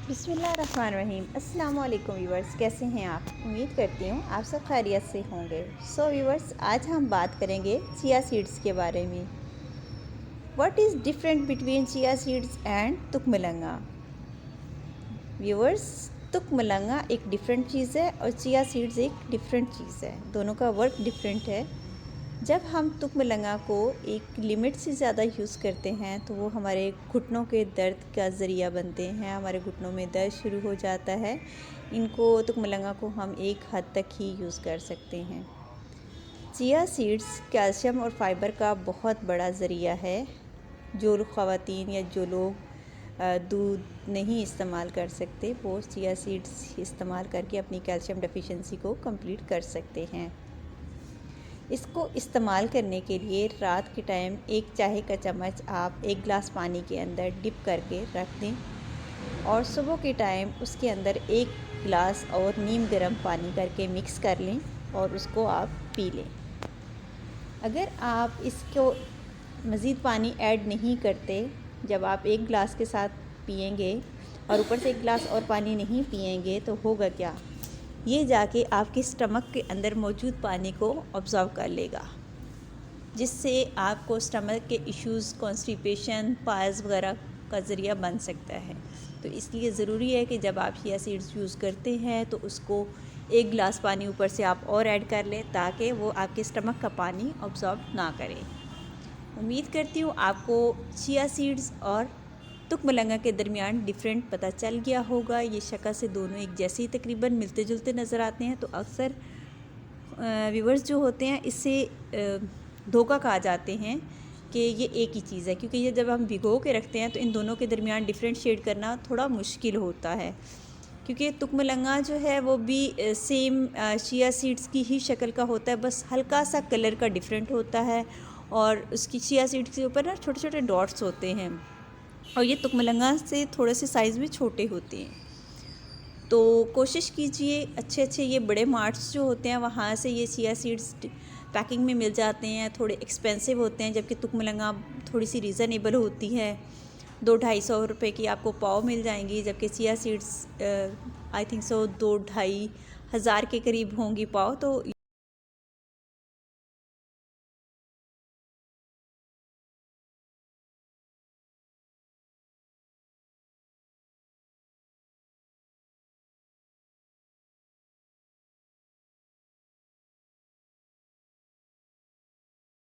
बिस्मिल्लाहिर्रहमानिर्रहीम। अस्सलाम वालेकुम व्यूवर्स, कैसे हैं आप? उम्मीद करती हूँ आप सब खैरियत से होंगे। व्यूवर्स, आज हम बात करेंगे चिया सीड्स के बारे में। What is different between chia seeds and तुकमलंगा? व्यूवर्स, तुकमलंगा एक डिफरेंट चीज़ है और चिया सीड्स एक डिफरेंट चीज़ है। दोनों का वर्क डिफरेंट है। जब हम तुकमलंगा को एक लिमिट से ज़्यादा यूज़ करते हैं तो वो हमारे घुटनों के दर्द का ज़रिया बनते हैं। हमारे घुटनों में दर्द शुरू हो जाता है। इनको तुकमलंगा को हम एक हद तक ही यूज़ कर सकते हैं। चिया सीड्स कैल्शियम और फाइबर का बहुत बड़ा ज़रिया है। जो ख़वातीन या जो लोग दूध नहीं इस्तेमाल कर सकते, वो चिया सीड्स इस्तेमाल करके अपनी कैल्शियम डेफिशिएंसी को कंप्लीट कर सकते हैं। इसको इस्तेमाल करने के लिए रात के टाइम एक चाय का चम्मच आप एक गिलास पानी के अंदर डिप करके रख दें और सुबह के टाइम उसके अंदर एक गिलास और नीम गर्म पानी करके मिक्स कर लें और उसको आप पी लें। अगर आप इसको मज़ीद पानी ऐड नहीं करते, जब आप एक गिलास के साथ पिएंगे और ऊपर से एक गिलास और पानी नहीं पिएंगे तो होगा क्या, ये जाके आपके स्टमक के अंदर मौजूद पानी को ऑब्ज़र्व कर लेगा, जिससे आपको स्टमक के इश्यूज़, कॉन्स्टिपेशन, पायल्स वगैरह का ज़रिया बन सकता है। तो इसलिए ज़रूरी है कि जब आप चिया सीड्स यूज़ करते हैं तो उसको एक गिलास पानी ऊपर से आप और ऐड कर लें ताकि वो आपके स्टमक का पानी ऑब्ज़र्व ना करे। उम्मीद करती हूँ आपको चिया सीड्स और तुकमलंगा के दरमियान डिफरेंट पता चल गया होगा। ये शक्ल से दोनों एक जैसे ही तकरीबन मिलते जुलते नज़र आते हैं, तो अक्सर व्यूवर्स जो होते हैं इससे धोखा खा जाते हैं कि ये एक ही चीज़ है, क्योंकि ये जब हम भिगो के रखते हैं तो इन दोनों के दरमियान डिफरेंट शेड करना थोड़ा मुश्किल होता है, क्योंकि तुकमलंगा जो है वो भी सेम चिया सीड्स की ही शक्ल का होता है, बस हल्का सा कलर का डिफरेंट होता है और उसकी चिया सीड्स के ऊपर ना छोटे छोटे डॉट्स होते हैं और ये तुकमलंगा से थोड़े से साइज़ में छोटे होते हैं। तो कोशिश कीजिए, अच्छे ये बड़े मार्ट्स जो होते हैं वहाँ से ये चिया सीड्स पैकिंग में मिल जाते हैं। थोड़े एक्सपेंसिव होते हैं, जबकि तुकमलंगा थोड़ी सी रीज़नेबल होती है। 200-250 रुपये की आपको पाव मिल जाएंगी, जबकि chia seeds I think so 2-2.5 हज़ार के करीब होंगी पाव। तो